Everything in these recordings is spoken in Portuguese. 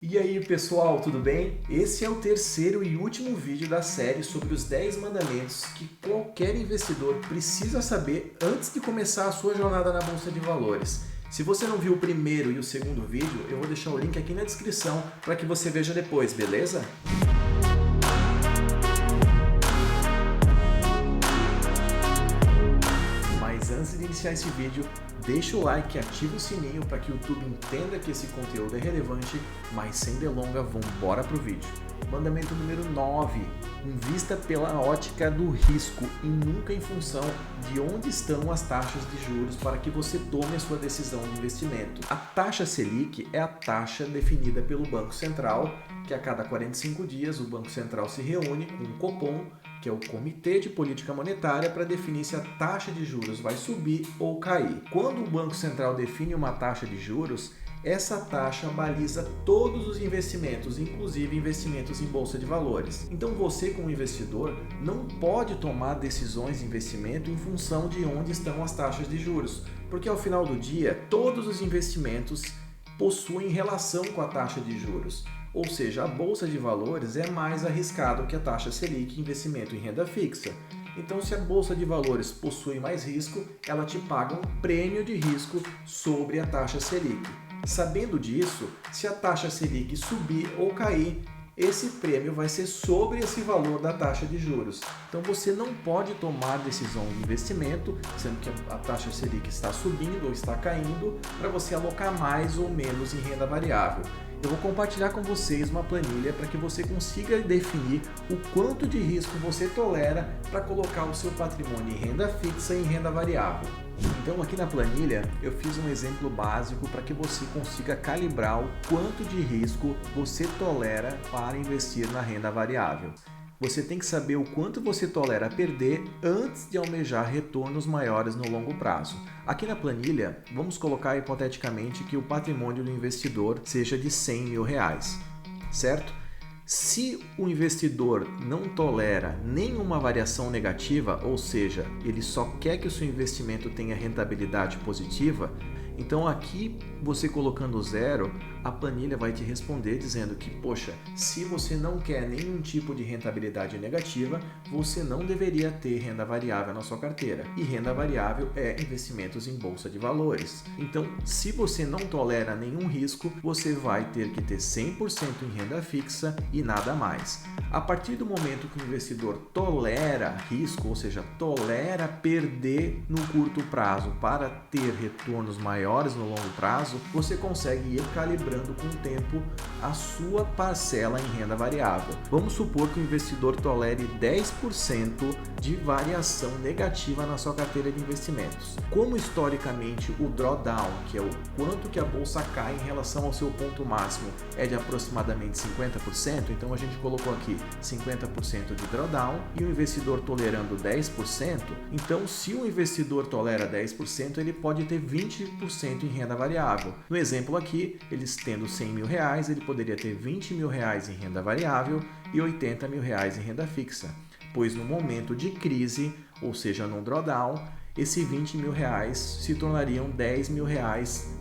E aí pessoal, tudo bem? Esse é o terceiro e último vídeo da série sobre os 10 mandamentos que qualquer investidor precisa saber antes de começar a sua jornada na Bolsa de Valores. Se você não viu o primeiro e o segundo vídeo, eu vou deixar o link aqui na descrição para que você veja depois, beleza? Mas antes de iniciar esse vídeo, deixa o like e ativa o sininho para que o YouTube entenda que esse conteúdo é relevante, mas sem delonga, vamos embora pro vídeo. Mandamento número 9. Invista pela ótica do risco e nunca em função de onde estão as taxas de juros para que você tome a sua decisão de investimento. A taxa Selic é a taxa definida pelo Banco Central, que a cada 45 dias o Banco Central se reúne com o Copom, que é o Comitê de Política Monetária, para definir se a taxa de juros vai subir ou cair. Quando o Banco Central define uma taxa de juros, essa taxa baliza todos os investimentos, inclusive investimentos em bolsa de valores. Então você, como investidor, não pode tomar decisões de investimento em função de onde estão as taxas de juros, porque ao final do dia, todos os investimentos possuem relação com a taxa de juros. Ou seja, a bolsa de valores é mais arriscado que a taxa Selic em investimento em renda fixa. Então, se a bolsa de valores possui mais risco, ela te paga um prêmio de risco sobre a taxa Selic. Sabendo disso, se a taxa Selic subir ou cair, esse prêmio vai ser sobre esse valor da taxa de juros. Então você não pode tomar decisão de investimento, sendo que a taxa Selic está subindo ou está caindo, para você alocar mais ou menos em renda variável. Eu vou compartilhar com vocês uma planilha para que você consiga definir o quanto de risco você tolera para colocar o seu patrimônio em renda fixa e em renda variável. Então aqui na planilha eu fiz um exemplo básico para que você consiga calibrar o quanto de risco você tolera para investir na renda variável. Você tem que saber o quanto você tolera perder antes de almejar retornos maiores no longo prazo. Aqui na planilha, vamos colocar hipoteticamente que o patrimônio do investidor seja de R$100 mil, certo? Se o investidor não tolera nenhuma variação negativa, ou seja, ele só quer que o seu investimento tenha rentabilidade positiva, então aqui você colocando zero, a planilha vai te responder dizendo que, poxa, se você não quer nenhum tipo de rentabilidade negativa, você não deveria ter renda variável na sua carteira. E renda variável é investimentos em bolsa de valores. Então, se você não tolera nenhum risco, você vai ter que ter 100% em renda fixa e nada mais. A partir do momento que o investidor tolera risco, ou seja, tolera perder no curto prazo para ter retornos maiores no longo prazo, você consegue ir calibrando com o tempo a sua parcela em renda variável. Vamos supor que o investidor tolere 10% de variação negativa na sua carteira de investimentos. Como historicamente o drawdown, que é o quanto que a bolsa cai em relação ao seu ponto máximo, é de aproximadamente 50%, então a gente colocou aqui 50% de drawdown e o investidor tolerando 10%, então se o investidor tolera 10%, ele pode ter 20% em renda variável. No exemplo aqui, eles tendo R$100 mil, ele poderia ter R$20 mil em renda variável e R$80 mil em renda fixa, pois no momento de crise, ou seja, no drawdown, esses R$20 mil se tornariam R$10 mil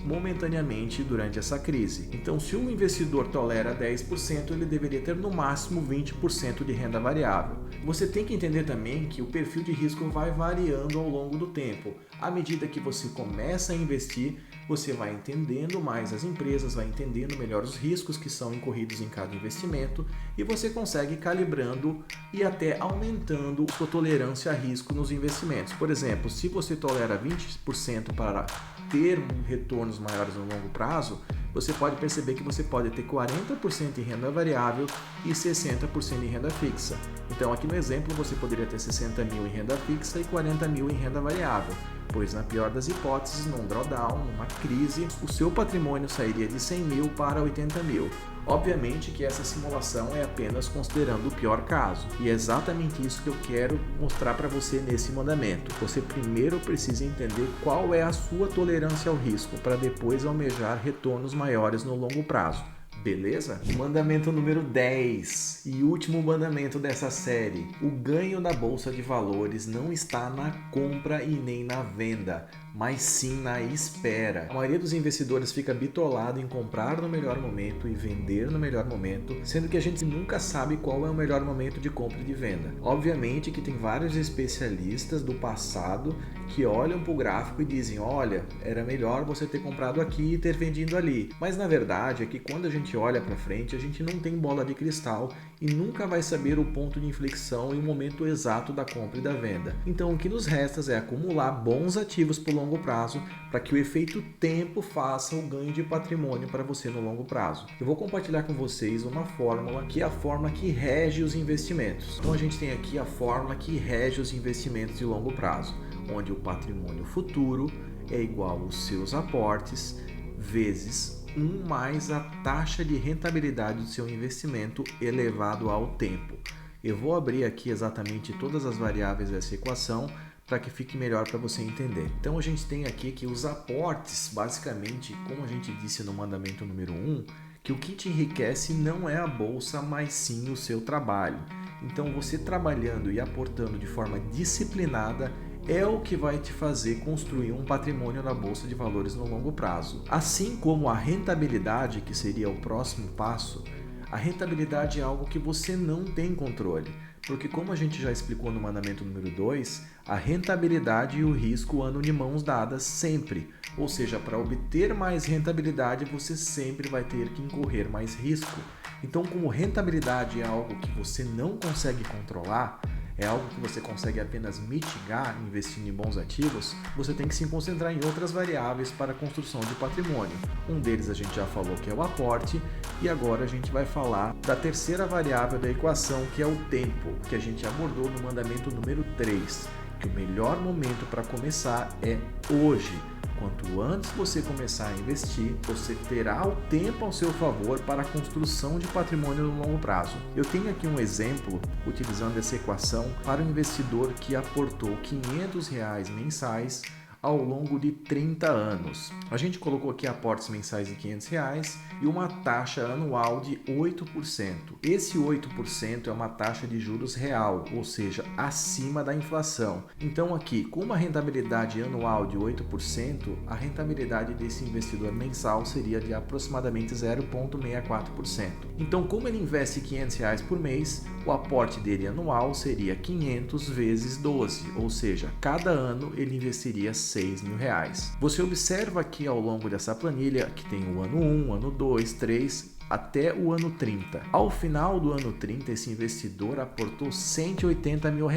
momentaneamente durante essa crise. Então, se um investidor tolera 10%, ele deveria ter no máximo 20% de renda variável. Você tem que entender também que o perfil de risco vai variando ao longo do tempo. À medida que você começa a investir, você vai entendendo mais as empresas, vai entendendo melhor os riscos que são incorridos em cada investimento e você consegue ir calibrando e até aumentando a sua tolerância a risco nos investimentos. Por exemplo, se você tolera 20% para ter retornos maiores no longo prazo, você pode perceber que você pode ter 40% em renda variável e 60% em renda fixa. Então aqui no exemplo você poderia ter 60 mil em renda fixa e 40 mil em renda variável, pois na pior das hipóteses, num drawdown, numa crise, o seu patrimônio sairia de 100 mil para 80 mil. Obviamente que essa simulação é apenas considerando o pior caso, e é exatamente isso que eu quero mostrar para você nesse mandamento. Você primeiro precisa entender qual é a sua tolerância ao risco, para depois almejar retornos maiores no longo prazo. Beleza? Mandamento número 10 e último mandamento dessa série. O ganho da Bolsa de Valores não está na compra e nem na venda, mas sim na espera. A maioria dos investidores fica bitolado em comprar no melhor momento e vender no melhor momento, sendo que a gente nunca sabe qual é o melhor momento de compra e de venda. Obviamente que tem vários especialistas do passado que olham para o gráfico e dizem, olha, era melhor você ter comprado aqui e ter vendido ali. Mas na verdade é que quando a gente olha para frente, a gente não tem bola de cristal e nunca vai saber o ponto de inflexão e o momento exato da compra e da venda. Então o que nos resta é acumular bons ativos por longo prazo para que o efeito tempo faça o ganho de patrimônio para você no longo prazo. Eu vou compartilhar com vocês uma fórmula que é a fórmula que rege os investimentos. Então a gente tem aqui a fórmula que rege os investimentos de longo prazo, onde o patrimônio futuro é igual aos seus aportes vezes 1 mais a taxa de rentabilidade do seu investimento elevado ao tempo. Eu vou abrir aqui exatamente todas as variáveis dessa equação para que fique melhor para você entender. Então a gente tem aqui que os aportes, basicamente, como a gente disse no mandamento número 1, que o que te enriquece não é a bolsa, mas sim o seu trabalho. Então você trabalhando e aportando de forma disciplinada é o que vai te fazer construir um patrimônio na Bolsa de Valores no longo prazo. Assim como a rentabilidade, que seria o próximo passo, a rentabilidade é algo que você não tem controle, porque como a gente já explicou no mandamento número 2, a rentabilidade e o risco andam de mãos dadas sempre, ou seja, para obter mais rentabilidade você sempre vai ter que incorrer mais risco. Então, como rentabilidade é algo que você não consegue controlar, é algo que você consegue apenas mitigar investindo em bons ativos, você tem que se concentrar em outras variáveis para a construção de patrimônio. Um deles a gente já falou que é o aporte, e agora a gente vai falar da terceira variável da equação, que é o tempo, que a gente abordou no mandamento número 3, que o melhor momento para começar é hoje. Quanto antes você começar a investir, você terá o tempo ao seu favor para a construção de patrimônio no longo prazo. Eu tenho aqui um exemplo, utilizando essa equação, para um investidor que aportou R$500 mensais ao longo de 30 anos. A gente colocou aqui aportes mensais de R$500 e uma taxa anual de 8%. Esse 8% é uma taxa de juros real, ou seja, acima da inflação. Então aqui, com uma rentabilidade anual de 8%, a rentabilidade desse investidor mensal seria de aproximadamente 0,64%. Então, como ele investe R$500 por mês, o aporte dele anual seria 500 vezes 12, ou seja, cada ano ele investiria R$6.000. Você observa aqui ao longo dessa planilha que tem o ano 1, ano 2, 3, até o ano 30. Ao final do ano 30, esse investidor aportou R$180 mil.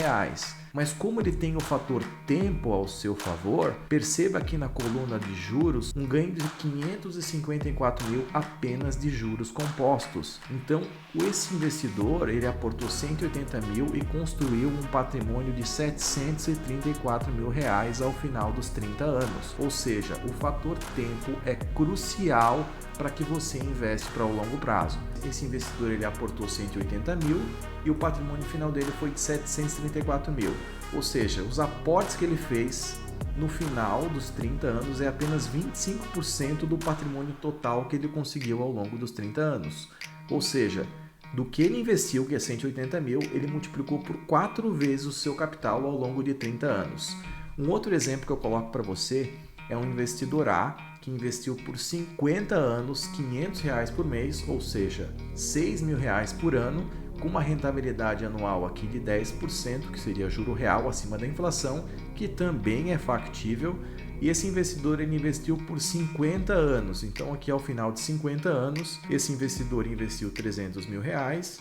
Mas como ele tem o fator tempo ao seu favor, perceba aqui na coluna de juros um ganho de 554 mil apenas de juros compostos. Então, esse investidor ele aportou 180 mil e construiu um patrimônio de 734 mil reais ao final dos 30 anos. Ou seja, o fator tempo é crucial para que você investe para o longo prazo. Esse investidor ele aportou 180 mil e o patrimônio final dele foi de 734 mil. Ou seja, os aportes que ele fez no final dos 30 anos é apenas 25% do patrimônio total que ele conseguiu ao longo dos 30 anos. Ou seja, do que ele investiu, que é 180 mil, ele multiplicou por 4 vezes o seu capital ao longo de 30 anos. Um outro exemplo que eu coloco para você é um investidor A que investiu por 50 anos R$500 por mês, ou seja, R$6.000 por ano, com uma rentabilidade anual aqui de 10%, que seria juro real acima da inflação, que também é factível. E esse investidor ele investiu por 50 anos. Então aqui ao final de 50 anos, esse investidor investiu R$300 mil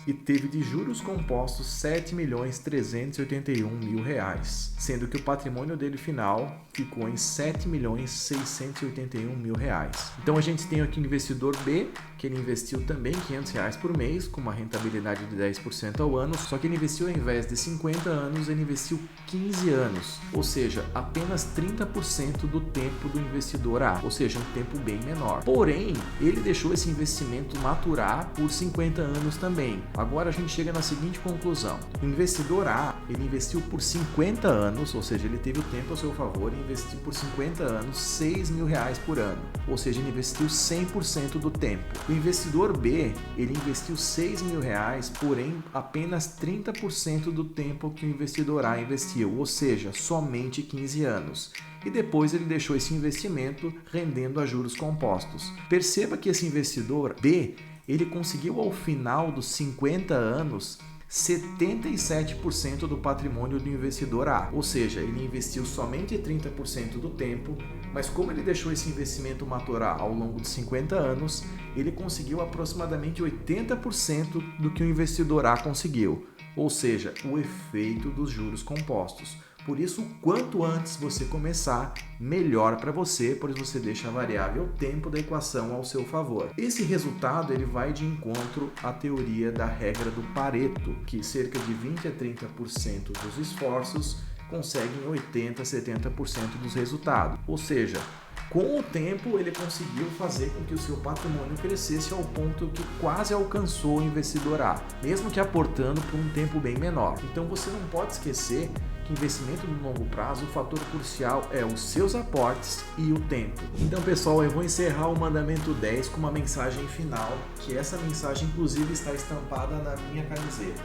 e teve de juros compostos R$7.381.000, sendo que o patrimônio dele final ficou em R$7.681.000. Então a gente tem aqui o investidor B, que ele investiu também R$500 por mês, com uma rentabilidade de 10% ao ano, só que ele investiu ao invés de 50 anos, ele investiu 15 anos, ou seja, apenas 30% do tempo do investidor A, ou seja, um tempo bem menor. Porém, ele deixou esse investimento maturar por 50 anos também. Agora a gente chega na seguinte conclusão: o investidor A, ele investiu por 50 anos, ou seja, ele teve o tempo a seu favor e investiu por 50 anos R$6.000 por ano, ou seja, ele investiu 100% do tempo. O investidor B, ele investiu R$6.000, porém apenas 30% do tempo que o investidor A investiu, ou seja, somente 15 anos. E depois ele deixou esse investimento rendendo a juros compostos. Perceba que esse investidor B, ele conseguiu ao final dos 50 anos 77% do patrimônio do investidor A, ou seja, ele investiu somente 30% do tempo, mas como ele deixou esse investimento maturar ao longo de 50 anos, ele conseguiu aproximadamente 80% do que o investidor A conseguiu, ou seja, o efeito dos juros compostos. Por isso, quanto antes você começar, melhor para você, pois você deixa a variável tempo da equação ao seu favor. Esse resultado ele vai de encontro à teoria da regra do Pareto, que cerca de 20 a 30% dos esforços conseguem 80 a 70% dos resultados. Ou seja, com o tempo ele conseguiu fazer com que o seu patrimônio crescesse ao ponto que quase alcançou o investidor A, mesmo que aportando por um tempo bem menor. Então você não pode esquecer que investimento no longo prazo, o fator crucial é os seus aportes e o tempo. Então pessoal, eu vou encerrar o mandamento 10 com uma mensagem final, que essa mensagem inclusive está estampada na minha camiseta,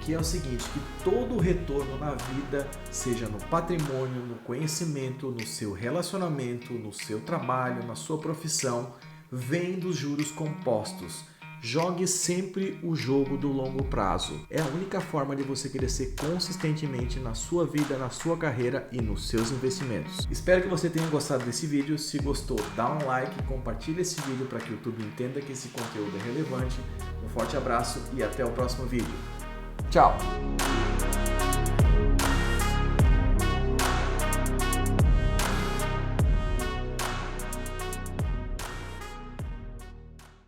que é o seguinte, que todo retorno na vida, seja no patrimônio, no conhecimento, no seu relacionamento, no seu trabalho, na sua profissão, vem dos juros compostos. Jogue sempre o jogo do longo prazo. É a única forma de você crescer consistentemente na sua vida, na sua carreira e nos seus investimentos. Espero que você tenha gostado desse vídeo. Se gostou, dá um like, compartilha esse vídeo para que o YouTube entenda que esse conteúdo é relevante. Um forte abraço e até o próximo vídeo. Tchau!